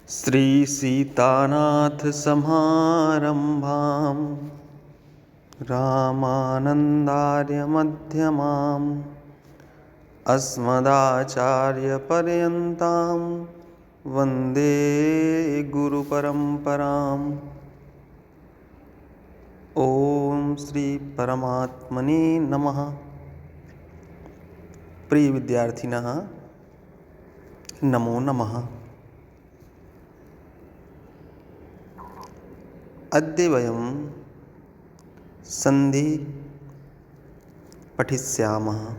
श्री सीतानाथ समारंभां रामानंदार्य मध्यमाम् अस्मदाचार्यपर्यन्तां वन्दे गुरुपरम्पराम्। ओम श्री परमात्मने नमः। प्रिय विद्यार्थिनः नमो नमः। अद्य वयं संधि पठिष्यामः।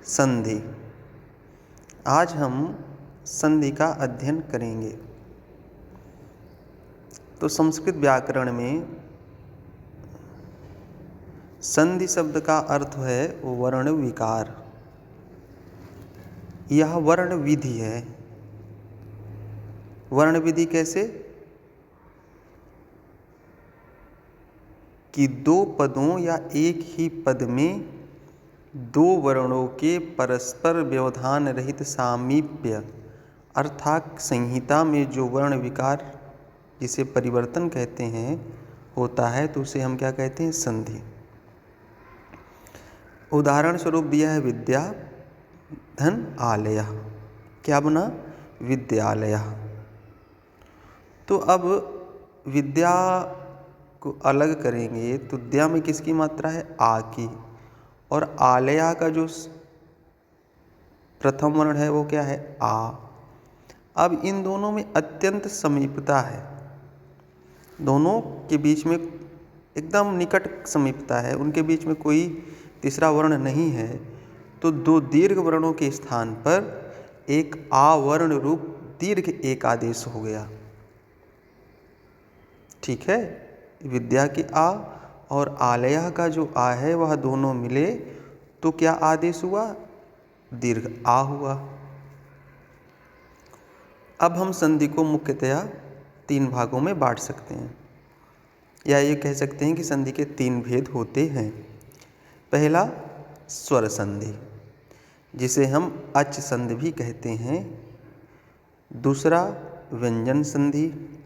संधि, आज हम संधि का अध्ययन करेंगे। तो संस्कृत व्याकरण में संधि शब्द का अर्थ है वर्ण विकार। यह वर्ण विधि है। वर्ण विधि कैसे कि दो पदों या एक ही पद में दो वर्णों के परस्पर व्यवधान रहित सामीप्य अर्थात संहिता में जो वर्ण विकार जिसे परिवर्तन कहते हैं होता है, तो उसे हम क्या कहते हैं? संधि। उदाहरण स्वरूप दिया है विद्या धन आलयः। क्या बना? विद्यालयः। तो अब विद्या को अलग करेंगे तो द्या में किसकी मात्रा है? आ की। और आलया का जो प्रथम वर्ण है वो क्या है? आ। अब इन दोनों में अत्यंत समीपता है, दोनों के बीच में एकदम निकट समीपता है, उनके बीच में कोई तीसरा वर्ण नहीं है। तो दो दीर्घ वर्णों के स्थान पर एक आ वर्ण रूप दीर्घ एक आदेश हो गया। ठीक है, विद्या की आ और आलया का जो आ है वह दोनों मिले तो क्या आदेश हुआ? दीर्घ आ हुआ। अब हम संधि को मुख्यतया तीन भागों में बांट सकते हैं, या ये कह सकते हैं कि संधि के तीन भेद होते हैं। पहला स्वर संधि, जिसे हम अच संधि भी कहते हैं। दूसरा व्यंजन संधि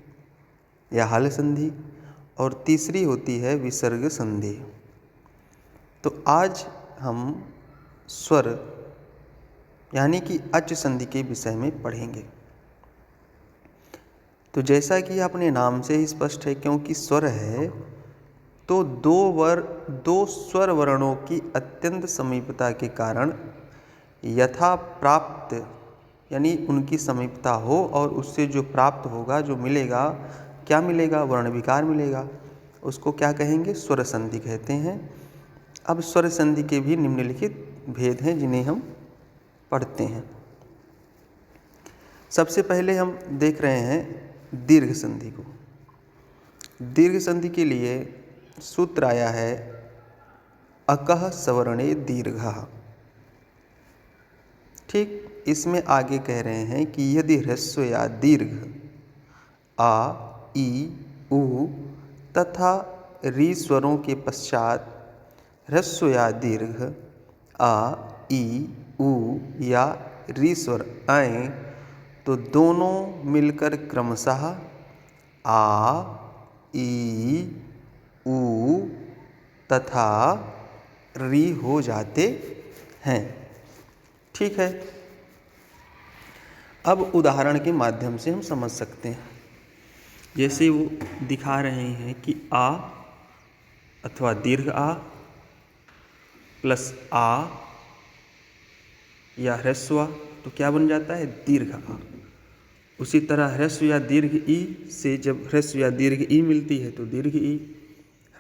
या हल संधि, और तीसरी होती है विसर्ग संधि। तो आज हम स्वर यानी कि अच संधि के विषय में पढ़ेंगे। तो जैसा कि अपने नाम से ही स्पष्ट है, क्योंकि स्वर है तो दो स्वर वर्णों की अत्यंत समीपता के कारण यथा प्राप्त यानी उनकी समीपता हो और उससे जो प्राप्त होगा, जो मिलेगा, क्या मिलेगा? वर्ण विकार मिलेगा। उसको क्या कहेंगे? स्वर संधि कहते हैं। अब स्वर संधि के भी निम्नलिखित भेद हैं जिन्हें हम पढ़ते हैं। सबसे पहले हम देख रहे हैं दीर्घ संधि को। दीर्घ संधि के लिए सूत्र आया है अकः सवर्णे दीर्घः। ठीक, इसमें आगे कह रहे हैं कि यदि ह्रस्व या दीर्घ आ, ई, उ तथा री स्वरों के पश्चात ह्रस्व या दीर्घ आ, ई, उ या री स्वर आए तो दोनों मिलकर क्रमशः आ, ई, उ तथा री हो जाते हैं। ठीक है, अब उदाहरण के माध्यम से हम समझ सकते हैं। जैसे वो दिखा रहे हैं कि आ अथवा दीर्घ आ प्लस आ या ह्रस्व, तो क्या बन जाता है? दीर्घ आ। उसी तरह ह्रस्व या दीर्घ ई से जब ह्रस्व या दीर्घ ई मिलती है तो दीर्घ ई।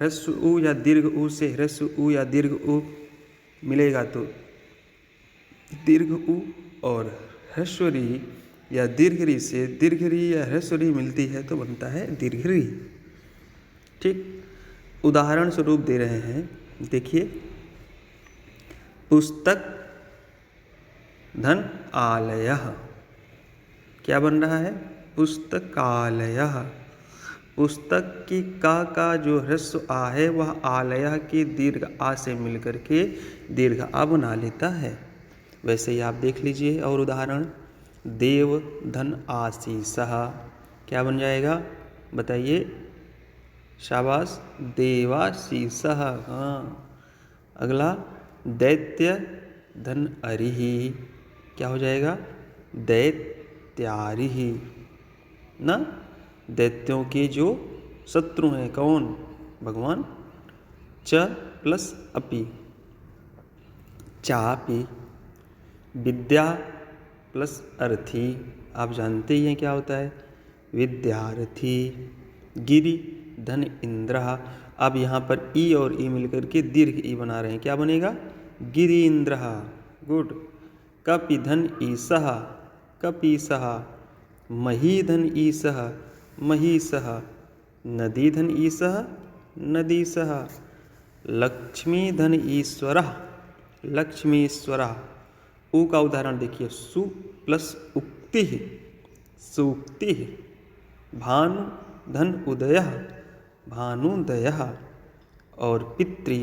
ह्रस्व उ या दीर्घ उ से ह्रस्व उ या दीर्घ उ मिलेगा तो दीर्घ उ। और ह्रस्व री या दीर्घ री से दीर्घ री या ह्रस्व री मिलती है तो बनता है दीर्घ री। ठीक, उदाहरण स्वरूप दे रहे हैं, देखिए पुस्तक धन आलयः। क्या बन रहा है? पुस्तकालयः। पुस्तक की का जो ह्रस्व आ है वह आलयः के दीर्घ आ से मिलकर के दीर्घ आ बना लेता है। वैसे ही आप देख लीजिए और उदाहरण, देव धन आशीषः, क्या बन जाएगा बताइए, शाबाश, देवाशीषः। हाँ, अगला दैत्य धन अरिहि, क्या हो जाएगा, दैत्यारिहि ना, दैत्यों के जो शत्रु हैं कौन, भगवान। च प्लस अपि, चापि। विद्या प्लस अर्थी, आप जानते ही हैं क्या होता है, विद्यार्थी। गिरि धन इंद्रः, अब यहाँ पर ई और ई मिलकर के दीर्घ ई बना रहे हैं, क्या बनेगा, गिरीन्द्रः। गुड। कपि धन ईसः, कपीसः। मही धन ईसः, महीसः। नदी धन ईसः, नदीसः। लक्ष्मी धन ईश्वरः, लक्ष्मीश्वरः। उ का उदाहरण देखिए, सु प्लस उक्ति, सूक्ति। भानु धन उदयः, भानुदयः। और पितृ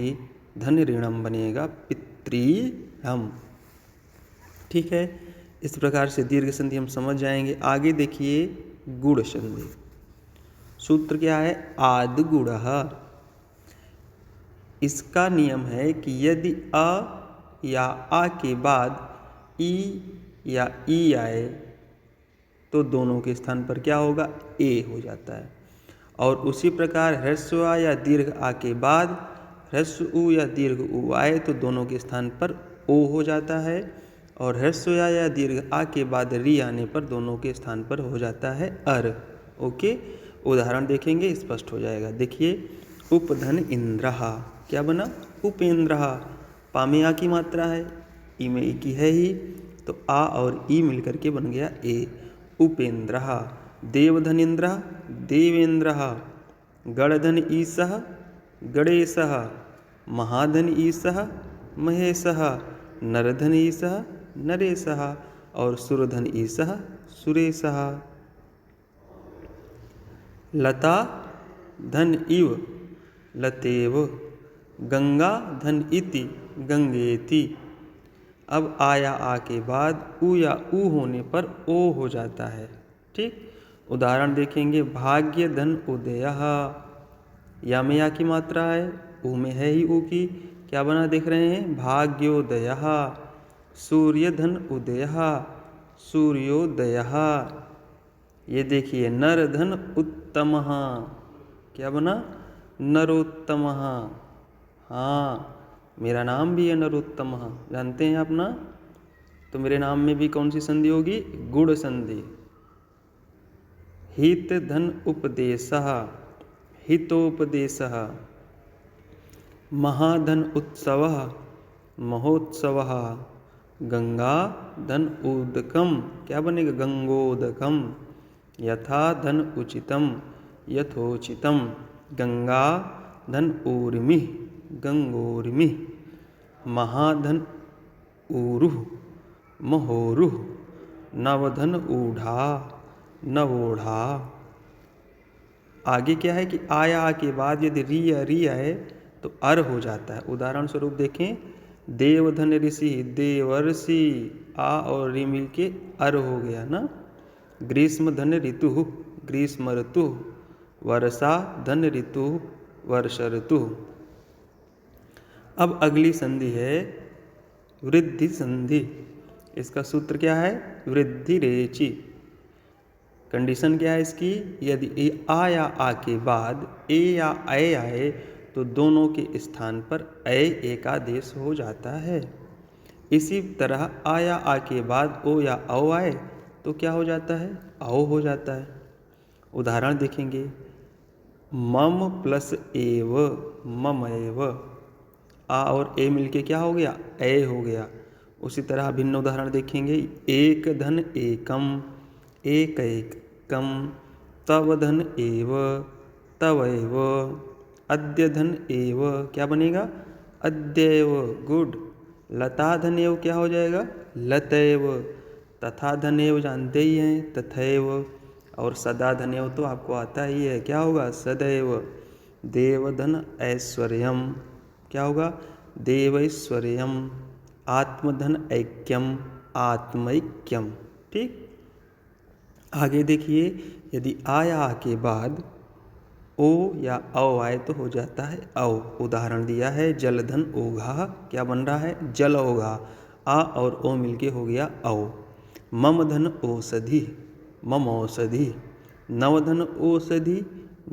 धन ऋणम बनेगा, पितृहम। ठीक है, इस प्रकार से दीर्घ संधि हम समझ जाएंगे। आगे देखिए गुण संधि। सूत्र क्या है, आदि गुणः। इसका नियम है कि यदि अ या आ के बाद ई या ई आए तो दोनों के स्थान पर क्या होगा, ए हो जाता है। और उसी प्रकार ह्रस्व आ या दीर्घ आ के बाद ह्रस्व उ या दीर्घ उ आए तो दोनों के स्थान पर ओ हो जाता है। और ह्रस्व या दीर्घ आ के बाद री आने पर दोनों के स्थान पर हो जाता है अर। ओके, उदाहरण देखेंगे स्पष्ट हो जाएगा। देखिए, उपधन इंद्रः, क्या बना, उपेंद्रः। पा में आ की मात्रा है, ई में ई की है ही, तो आ और ई मिलकर के बन गया ए, उपेंद्रः। देवधन इंद्रः, देवेंद्रः। गणधन ईसः, गणेशः। महाधन ईसः, महेशः। नरधन ईसः, नरेशः। और सुरधन ईसः, सुरेशः। लता धन इव, लतेव। गंगा धन इति, गंगेति। अब आ या आ के बाद उ या उ होने पर ओ हो जाता है। ठीक, उदाहरण देखेंगे, भाग्य धन उदयः। या में या की मात्रा है, उ में है ही उ की, क्या बना देख रहे हैं, भाग्योदयः। सूर्य धन उदयः, सूर्योदयः। ये देखिए, नर धन उत्तमः, क्या बना, नरोत्तमः। हाँ, मेरा नाम भी है नरोत्तमः, जानते हैं आप ना, तो मेरे नाम में भी कौन सी संधि होगी, गुण संधि। हित धन उपदेशः, हितोपदेशः। महाधन उत्सवः, महोत्सवः। गंगा धन उदकम, क्या बनेगा, गंगोदकम। यथा धन उचितम, यथोचितम। गंगा धन ऊर्मिः, गंगोर्मिः। महाधन ऊरुः, महोरुः। नवधन ऊढ़ा, नवोढ़ा। आगे क्या है कि आया आ के बाद यदि री आए तो अर हो जाता है। उदाहरण स्वरूप देखें, देवधन ऋषि, देवर्षि। आ और री मिल के अर हो गया ना। ग्रीष्म धन ऋतु, ग्रीष्म ऋतु। वर्षा धन ऋतु, वर्ष ऋतु। अब अगली संधि है वृद्धि संधि। इसका सूत्र क्या है, वृद्धि रेचि। कंडीशन क्या है इसकी, यदि ए आ या आ के बाद ए या ए आए तो दोनों के स्थान पर ए एकादेश हो जाता है। इसी तरह आ या आ के बाद ओ या औ आए तो क्या हो जाता है, औ हो जाता है। उदाहरण देखेंगे, मम प्लस एव, मम एव। आ और ए मिलके क्या हो गया, ए हो गया। उसी तरह भिन्न उदाहरण देखेंगे, एक धन एकम, एक एकम। तव धन एव, तव एव। अद्य धन एव, क्या बनेगा, अद्यैव। गुड। लता धन एव क्या हो जाएगा, लतैव। तथा धन एव जानते ही हैं, तथैव। और सदा धन एव तो आपको आता ही है, क्या होगा, सदैव। देव धन ऐश्वर्यम, क्या होगा, देवैश्वर्यम। आत्मधन ऐक्यम, आत्मैक्यम। ठीक, आगे देखिए, यदि आ या आ के बाद ओ या औ आए तो हो जाता है औ। उदाहरण दिया है जलधन ओघा, क्या बन रहा है जल ओघा। आ और ओ मिलके हो गया औ। मम धन औषधि, मम औषधि। नवधन औषधि,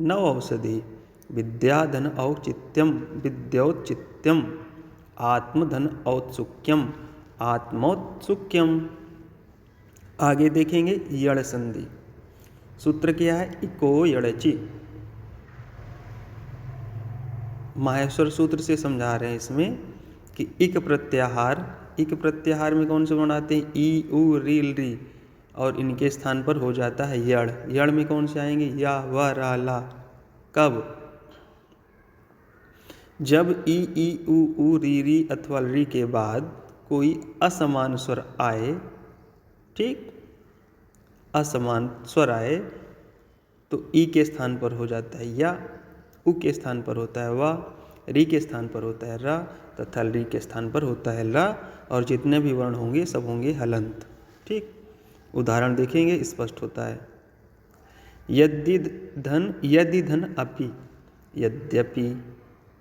नव औषधि। विद्याधन औचित्यम, विद्योचित्यम। आत्मधन औत्सुक्यम, आत्मौत्सुक्यम। आगे देखेंगे यड़ संधि। सूत्र क्या है इको यड़चि। माहेश्वर सूत्र से समझा रहे हैं इसमें कि इक प्रत्याहार में कौन से बनाते हैं ई उ रील री, और इनके स्थान पर हो जाता है यड़। यड़ में कौन से आएंगे या व रा ला। कब, जब ई उ री री अथवा री के बाद कोई असमान स्वर आए, ठीक, असमान स्वर आए तो ई के स्थान पर हो जाता है या, उ के स्थान पर होता है वा, री के स्थान पर होता है रा, तथा री के स्थान पर होता है ला, और जितने भी वर्ण होंगे सब होंगे हलंत। ठीक, उदाहरण देखेंगे स्पष्ट होता है। यदि धन अपि, यद्यपि,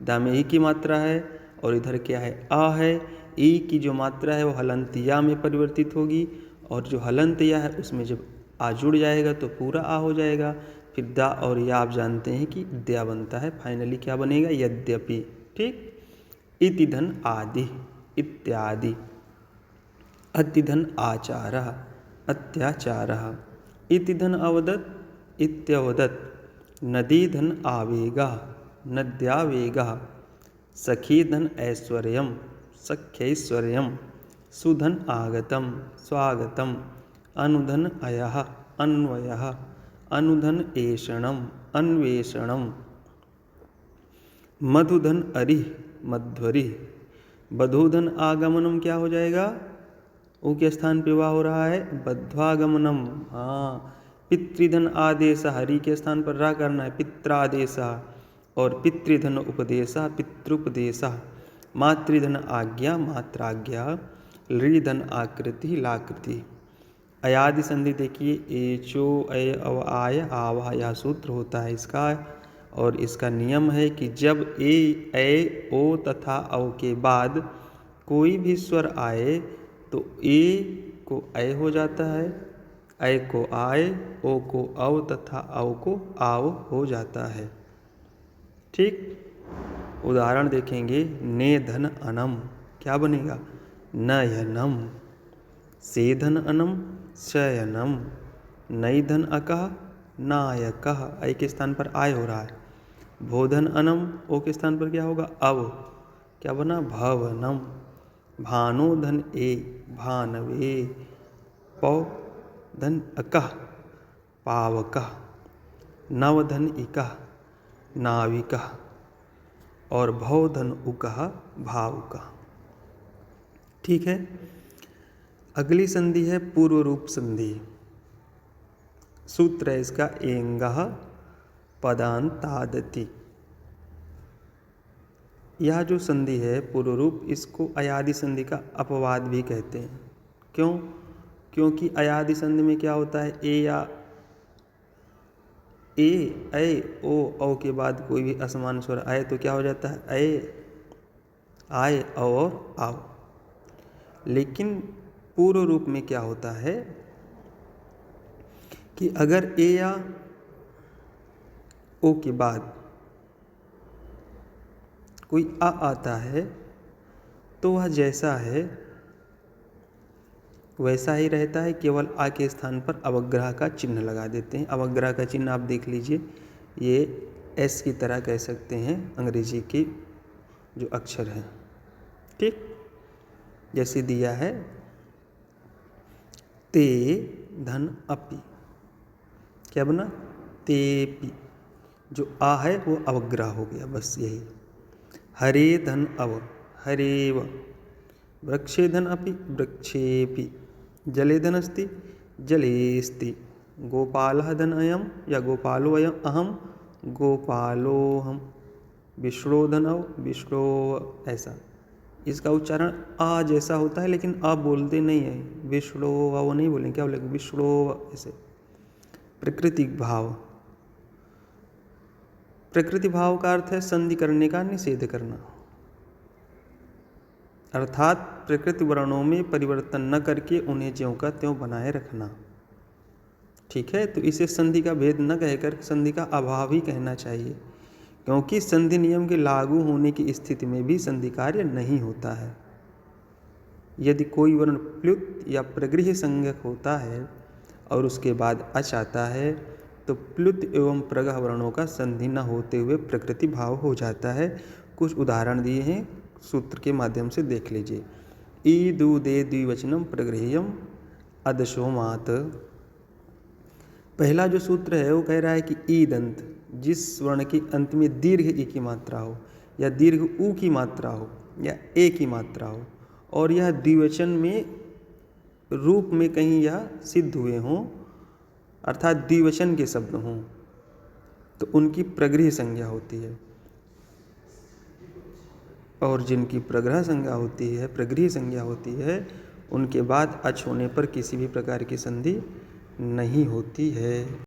दा में ई की मात्रा है और इधर क्या है आ है। ई की जो मात्रा है वो हलंत या में परिवर्तित होगी, और जो हलंत या है उसमें जब आ जुड़ जाएगा तो पूरा आ हो जाएगा। फिर दा और या आप जानते हैं कि द्या बनता है, फाइनली क्या बनेगा यद्यपि। ठीक, इति धन आदि, इत्यादि। अति धन आचारः, अत्याचारः। इति धन अवदत्, इत्यवदत्। नदी धन आवेगः, नद्यावेगः। सखी धन ऐश्वर्यम, सख्यैश्वर्यम। सुधन आगतम, स्वागतम। अनुधन अयः, अन्वयः। अनुधन ऐषणम, अन्वेषणम। मधुधन अरिः, मध्वरिः। बधूधन आगमनम क्या हो जाएगा, उ के स्थान पे वाह हो रहा है बध्वागमनम। हाँ, पितृधन आदेश, हरि के स्थान पर रा करना है पित्रादेश, और पितृधन उपदेश, पितृपदेश। मातृधन आज्ञा, मात्राज्ञा। लृधन आकृति, लाकृति। अयादि संधि देखिए एचो अय अव आय आवाह, यह सूत्र होता है इसका, और इसका नियम है कि जब ए ओ तथा औ के बाद कोई भी स्वर आए तो ए को ऐ हो जाता है, ऐ को आय, ओ को औ तथा औ को आव हो जाता है। ठीक, उदाहरण देखेंगे नेधन अनम, क्या बनेगा नयनम। सेधन अनम, शयनम। नैधन अकः, नायकः, ऐ के स्थान पर आय हो रहा है। भोधन अनम, ओ के स्थान पर क्या होगा अव, क्या बना भवनम। भानुधन ए, भानवे। पौ धन अकः, पावकः। नवधन इकः, नाविकः। और भवधन उकः, भावुकः। ठीक है, अगली संधि है पूर्व रूप संधि। सूत्र है इसका एंगः पदांतादति। यह जो संधि है पूर्व रूप, इसको अयादि संधि का अपवाद भी कहते हैं। क्यों, क्योंकि अयादि संधि में क्या होता है ए या ए ऐ ओ औ के बाद कोई भी असमान स्वर आए तो क्या हो जाता है ऐ, आए, औ और आओ। लेकिन पूर्व रूप में क्या होता है कि अगर ए या ओ के बाद कोई आ आता है तो वह जैसा है वैसा ही रहता है, केवल आ के स्थान पर अवग्रह का चिन्ह लगा देते हैं। अवग्रह का चिन्ह आप देख लीजिए, ये एस की तरह कह सकते हैं अंग्रेजी के जो अक्षर हैं। ठीक, जैसे दिया है ते धन अपि, क्या बना तेपि। जो आ है वो अवग्रह हो गया, बस यही। हरे धन अव, हरेव। वृक्षे धन अपि, वृक्षेपि। जले धन अस्ति, जलेस्ति। गोपालः धन अयम या गोपालो अयम अहम, गोपालोहम। विष्णो धन अव, विष्णो, ऐसा। इसका उच्चारण आ जैसा होता है लेकिन आ बोलते नहीं है, विष्णो वो नहीं बोलेंगे, क्या बोलेंगे विष्णो, ऐसे। प्राकृतिक भाव। प्रकृति भाव का अर्थ है संधि करने का निषेध करना, अर्थात प्रकृति वर्णों में परिवर्तन न करके उन्हें ज्यों का त्यों बनाए रखना। ठीक है, तो इसे संधि का भेद न कहकर संधि का अभाव ही कहना चाहिए, क्योंकि संधि नियम के लागू होने की स्थिति में भी संधि कार्य नहीं होता है। यदि कोई वर्ण प्लुत या प्रगृह्य संज्ञक होता है और उसके बाद अच आता है तो प्लुत एवं प्रगह वर्णों का संधि न होते हुए प्रकृति भाव हो जाता है। कुछ उदाहरण दिए हैं, सूत्र के माध्यम से देख लीजिए। ई दु दे द्विवचनम प्रगृह्यम अदशोमात। पहला जो सूत्र है वो कह रहा है कि ई दंत, जिस वर्ण के अंत में दीर्घ ई की मात्रा हो या दीर्घ ऊ की मात्रा हो या ए की मात्रा हो और यह द्विवचन में रूप में कहीं यह सिद्ध हुए हों, अर्थात द्विवचन के शब्द हों, तो उनकी प्रगृह्य संज्ञा होती है। और जिनकी प्रगृह्य संज्ञा होती है उनके बाद अच होने पर किसी भी प्रकार की संधि नहीं होती है।